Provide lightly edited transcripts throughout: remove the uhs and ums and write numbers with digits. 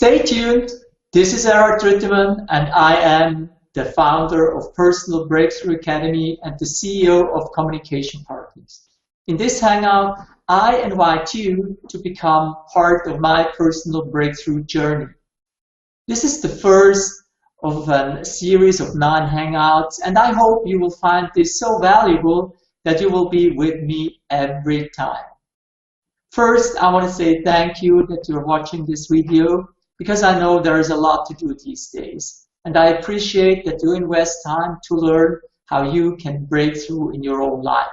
Stay tuned. This is Erhard Ruettiman, and I am the founder of Personal Breakthrough Academy and the CEO of Communication Partners. In this hangout, I invite you to become part of my personal breakthrough journey. This is the first of a series of 9 hangouts, and I hope you will find this so valuable that you will be with me every time. First, I want to say thank you that you're watching this video, because I know there is a lot to do these days. And I appreciate that you invest time to learn how you can break through in your own life.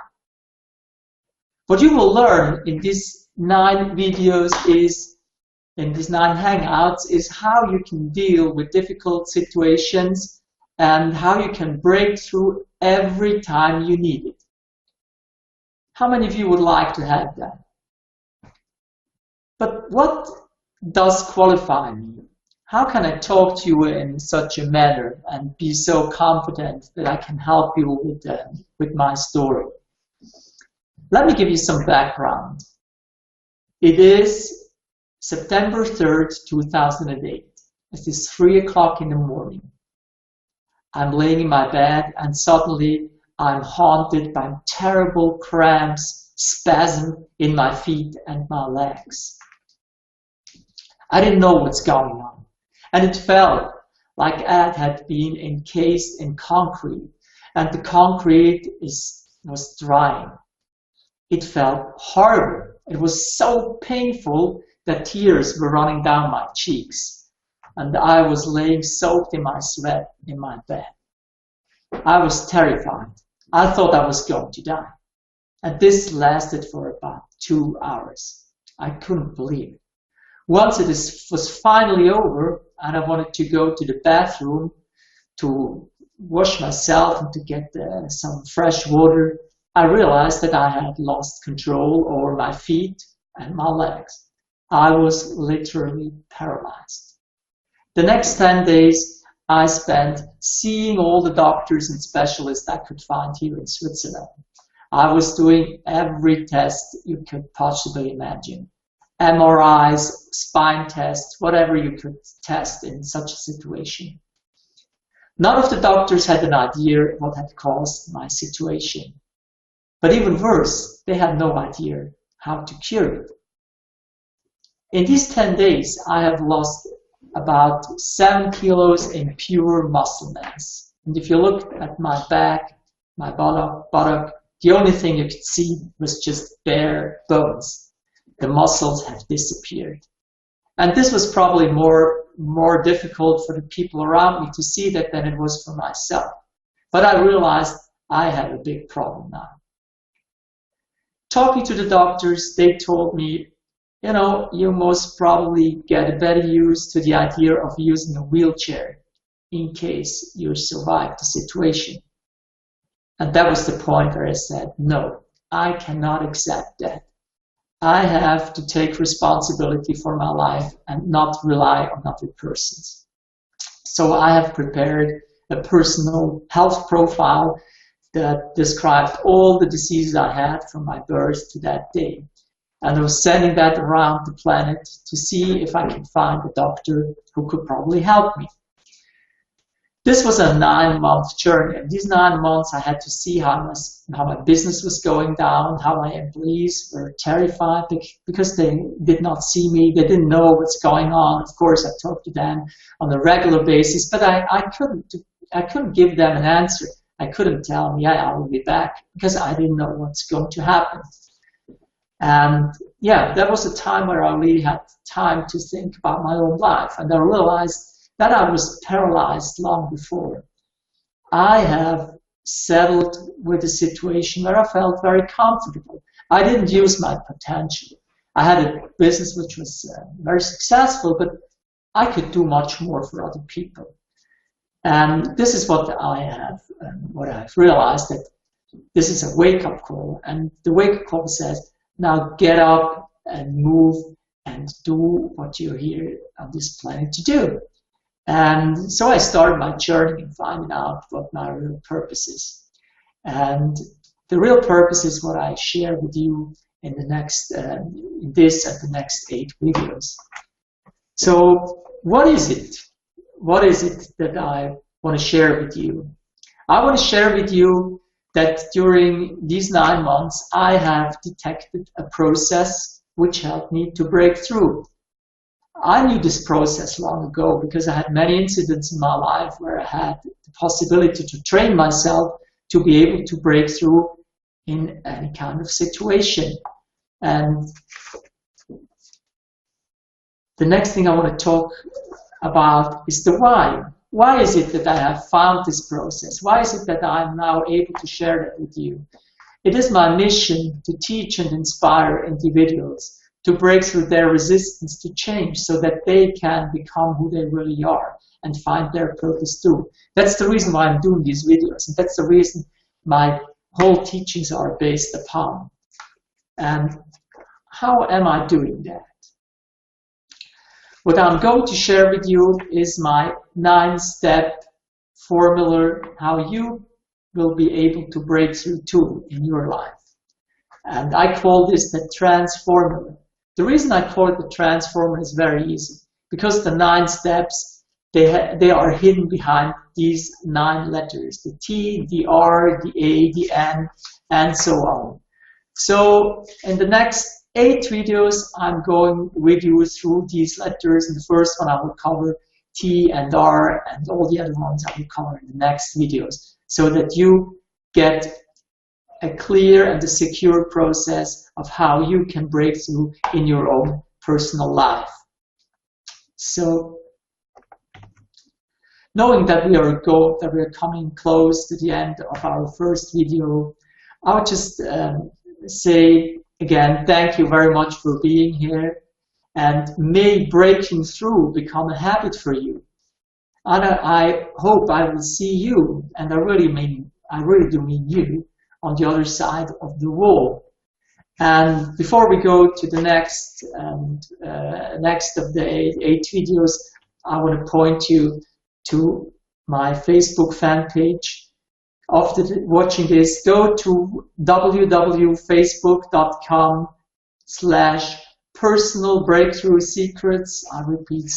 What you will learn in these 9 videos in these 9 hangouts is how you can deal with difficult situations and how you can break through every time you need it. How many of you would like to have that? But what does qualify me? How can I talk to you in such a manner and be so confident that I can help you with my story? Let me give you some background. It is September 3rd, 2008. It is 3 o'clock in the morning. I'm laying in my bed and suddenly I'm haunted by terrible cramps, spasm in my feet and my legs. I didn't know what's going on, and it felt like I had been encased in concrete, and the concrete was drying. It felt horrible. It was so painful that tears were running down my cheeks, and I was laying soaked in my sweat in my bed. I was terrified. I thought I was going to die, and this lasted for about 2 hours. I couldn't believe it. Once it was finally over and I wanted to go to the bathroom to wash myself and to get some fresh water, I realized that I had lost control over my feet and my legs. I was literally paralyzed. The next 10 days I spent seeing all the doctors and specialists I could find here in Switzerland. I was doing every test you could possibly imagine. MRIs, spine tests, whatever you could test in such a situation. None of the doctors had an idea what had caused my situation. But even worse, they had no idea how to cure it. In these 10 days, I have lost about 7 kilos in pure muscle mass. And if you look at my back, my buttock, the only thing you could see was just bare bones. The muscles have disappeared. And this was probably more difficult for the people around me to see that than it was for myself. But I realized I had a big problem now. Talking to the doctors, they told me, you know, you most probably get better used to the idea of using a wheelchair in case you survive the situation. And that was the point where I said, no, I cannot accept that. I have to take responsibility for my life and not rely on other persons. So I have prepared a personal health profile that described all the diseases I had from my birth to that day. And I was sending that around the planet to see if I could find a doctor who could probably help me. This was a 9-month journey, and these 9 months I had to see how my business was going down, how my employees were terrified because they did not see me, they didn't know what's going on. Of course, I talked to them on a regular basis, but I couldn't give them an answer. I couldn't tell them, yeah, I will be back, because I didn't know what's going to happen. And yeah, that was a time where I really had time to think about my own life, and I realized that I was paralyzed long before. I have settled with a situation where I felt very comfortable. I didn't use my potential. I had a business which was very successful, but I could do much more for other people. And this is what what I've realized, that this is a wake-up call. And the wake-up call says, now get up and move and do what you're here on this planet to do. And so I started my journey in finding out what my real purpose is. And the real purpose is what I share with you in the next, in this and the next 8 videos. So what is it? What is it that I want to share with you? I want to share with you that during these 9 months, I have detected a process which helped me to break through. I knew this process long ago because I had many incidents in my life where I had the possibility to train myself to be able to break through in any kind of situation. And the next thing I want to talk about is the why. Why is it that I have found this process? Why is it that I'm now able to share that with you? It is my mission to teach and inspire individuals to break through their resistance to change so that they can become who they really are and find their purpose too. That's the reason why I'm doing these videos, and that's the reason my whole teachings are based upon. And how am I doing that? What I'm going to share with you is my 9-step formula how you will be able to break through too in your life. And I call this the transformula. The reason I call it the transformula is very easy, because the 9 steps, they are hidden behind these 9 letters, the T, the R, the A, the N, and so on. So in the next 8 videos, I'm going with you through these letters. In the first one, I will cover T and R, and all the other ones I will cover in the next videos, so that you get a clear and a secure process of how you can break through in your own personal life. So, knowing that we are coming close to the end of our first video, I would just say again, thank you very much for being here, and may breaking through become a habit for you. And I hope I will see you, and I really do mean you, on the other side of the wall. And before we go to the next of the 8 videos, I want to point you to my Facebook fan page. After watching this, go to www.facebook.com/personal breakthrough secrets. I repeat,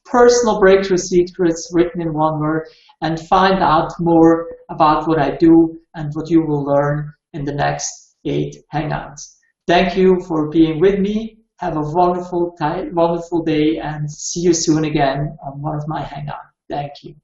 /personal breakthrough secrets, written in one word, and find out more about what I do and what you will learn in the next 8 hangouts. Thank you for being with me. Have a wonderful day, and see you soon again on one of my hangouts. Thank you.